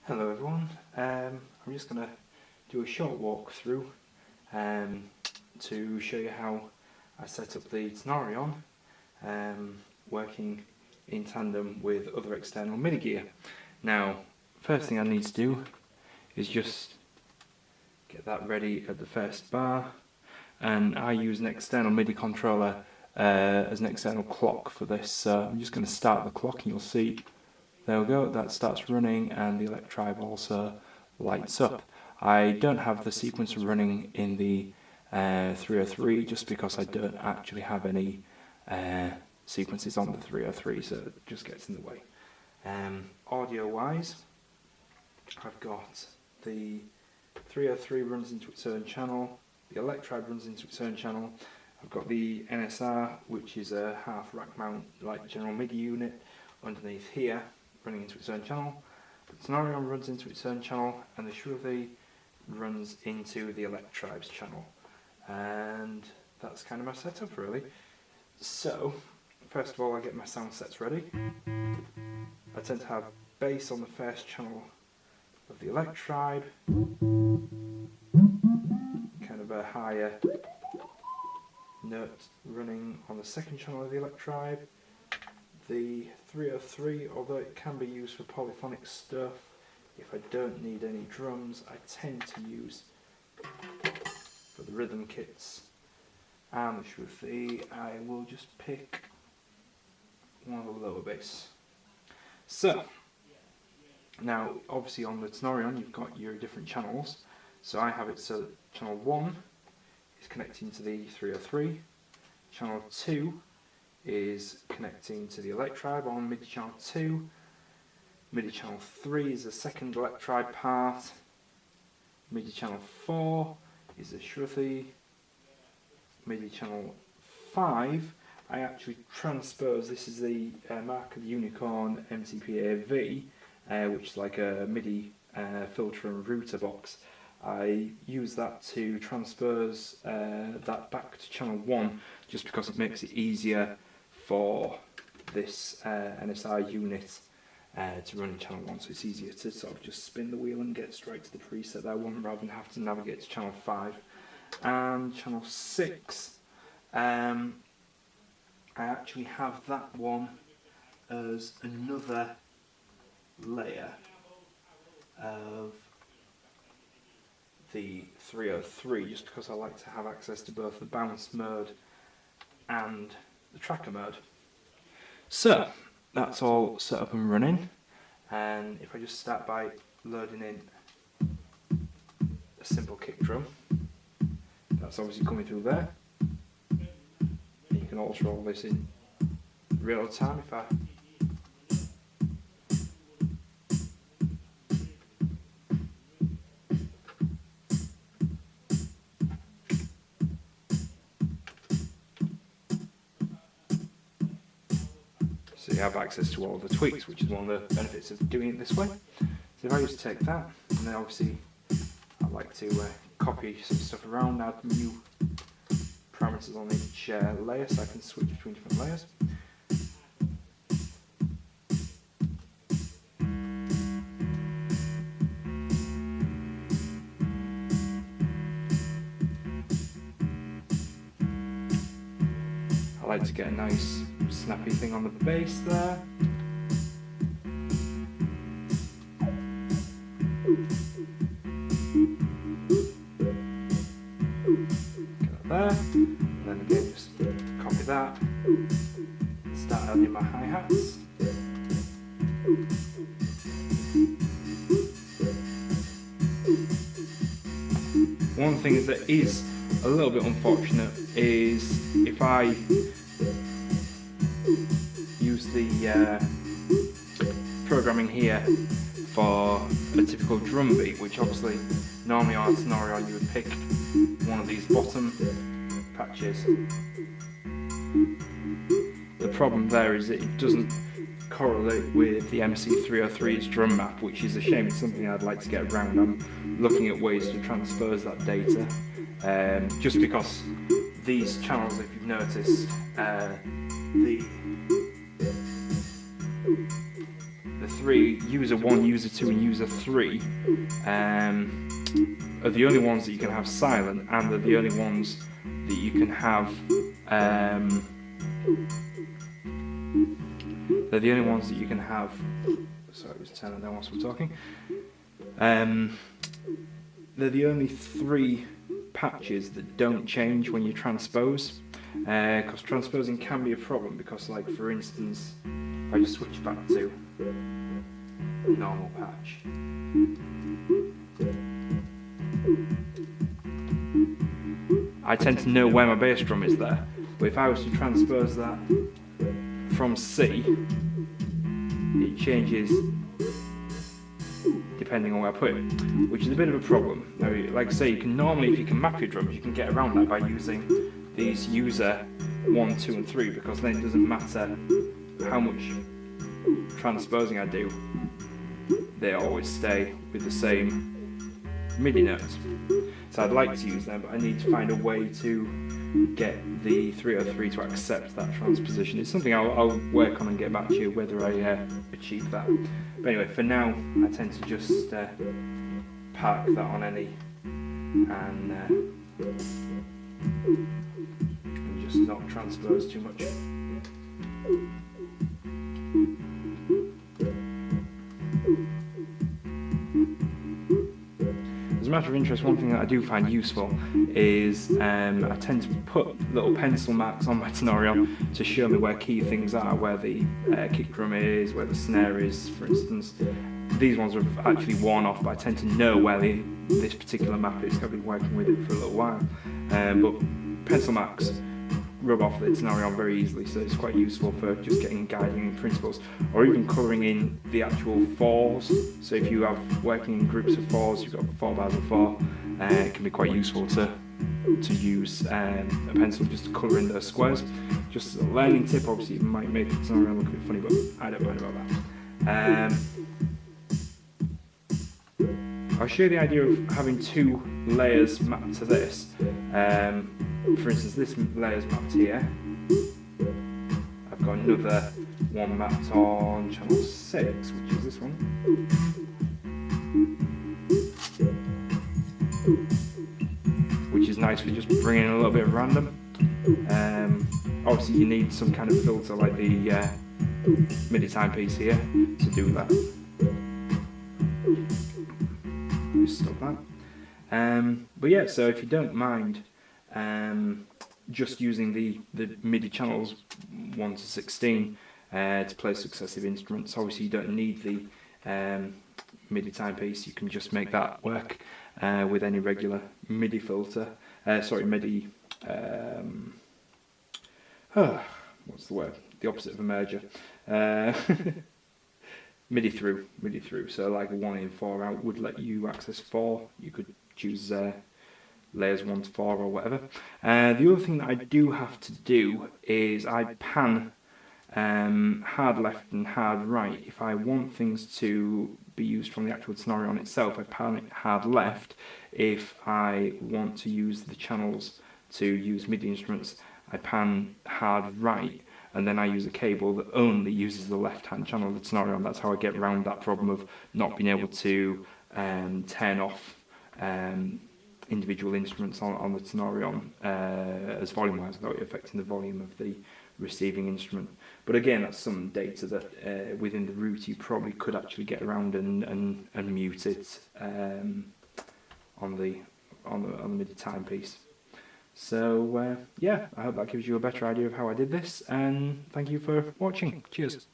Hello everyone, I'm just going to do a short walkthrough to show you how I set up the Tenori-on working in tandem with other external MIDI gear. Now, first thing I need to do is just get that ready at the first bar, and I use an external MIDI controller as an external clock for this, so I'm just going to start the clock and you'll see. There we go, that starts running and the electribe also lights up. I don't have the sequencer running in the 303 just because I don't actually have any sequences on the 303, so it just gets in the way. Audio wise, I've got the 303 runs into its own channel, the electribe runs into its own channel, I've got the NSR, which is a half rack mount like general MIDI unit underneath here, running into its own channel. The Tenori-on runs into its own channel, and the Shruti runs into the electribe's channel. And that's kind of my setup really. So, first of all I get my sound sets ready. I tend to have bass on the first channel of the electribe, kind of a higher note running on the second channel of the electribe. The 303, although it can be used for polyphonic stuff, if I don't need any drums, I tend to use for the rhythm kits. And the Shruti, I will just pick one of the lower bass. So, now obviously on the Tenori-on you've got your different channels. So I have it so that channel 1 is connecting to the 303, channel 2 is connecting to the electribe on MIDI channel 2, MIDI channel 3 is the second electribe part, MIDI channel 4 is the Shruti, MIDI channel 5 I actually transpose. This is the Mark of the Unicorn MTP-AV, which is like a MIDI filter and router box. I use that to transpose that back to channel 1 just because it makes it easier for this NSR unit to run in channel 1, so it's easier to sort of just spin the wheel and get straight to the preset that I want rather than have to navigate to channel 5. And channel 6, I actually have that one as another layer of the 303 just because I like to have access to both the bounce mode and the tracker mode. So that's all set up and running, and if I just start by loading in a simple kick drum, that's obviously coming through there. And you can alter all this in real time if I so you have access to all the tweaks, which is one of the benefits of doing it this way. So if I just take that, and then obviously I like to copy some stuff around, add new parameters on each layer so I can switch between different layers. I like to get a nice snappy thing on the bass there. Get that there, and then again just copy that, start adding my hi-hats. One thing that is a little bit unfortunate is if I use the programming here for a typical drum beat, which obviously normally on a Tenori-on you would pick one of these bottom patches. The problem there is that it doesn't correlate with the MC303's drum map, which is a shame. It's something I'd like to get around. I'm looking at ways to transpose that data, just because these channels, if you've noticed, the 3, user 1, user 2 and user 3 are the only ones that you can have silent, and they're the only ones that you can have they're the only ones that you can have, sorry, I was turning down whilst we're talking. They're the only 3 patches that don't change when you transpose, because transposing can be a problem, because like for instance, if I just switch back to normal patch, I tend to know where my bass drum is there, but if I was to transpose that from C, it changes depending on where I put it, which is a bit of a problem. Now, like I say, you can normally, if you can map your drums, you can get around that by using these user 1, 2 and 3, because then it doesn't matter how much transposing I do, they always stay with the same MIDI notes. So I'd like to use them, but I need to find a way to get the 303 to accept that transposition. It's something I'll work on and get back to you whether I achieve that. But anyway, for now, I tend to just park that on any and just not transpose too much. As a matter of interest, one thing that I do find useful is I tend to put little pencil marks on my Tenori-on to show me where key things are, where the kick drum is, where the snare is, for instance. These ones are actually worn off, but I tend to know where this particular map is. I've been working with it for a little while. But pencil marks rub off the Tenori-on very easily, so it's quite useful for just getting guiding principles, or even colouring in the actual 4s. So if you have working in groups of 4s, you've got 4 bars of 4, it can be quite useful to use a pencil just to colour in those squares. Just a learning tip, obviously it might make the Tenori-on look a bit funny, but I don't mind about that. I'll show you the idea of having 2 layers mapped to this. For instance, this layer is mapped here. I've got another one mapped on channel 6, which is this one. Which is nice for just bringing in a little bit of random. Obviously you need some kind of filter like the MIDI timepiece here to do that. Just stop that. But yeah, so if you don't mind just using the MIDI channels 1 to 16 to play successive instruments, obviously you don't need the MIDI timepiece. You can just make that work with any regular MIDI filter. MIDI. What's the word? The opposite of a merger. MIDI through. So like a 1 in 4 out would let you access 4. You could choose layers 1 to 4 or whatever. The other thing that I do have to do is I pan hard left and hard right. If I want things to be used from the actual Tenori-on itself, I pan it hard left. If I want to use the channels to use MIDI instruments, I pan hard right, and then I use a cable that only uses the left-hand channel of the Tenori-on. That's how I get around that problem of not being able to turn off individual instruments on the Tenori-on as volume-wise without affecting the volume of the receiving instrument. But again, that's some data that within the route you probably could actually get around and mute it on the MIDI timepiece. So yeah, I hope that gives you a better idea of how I did this, and thank you for watching. Cheers.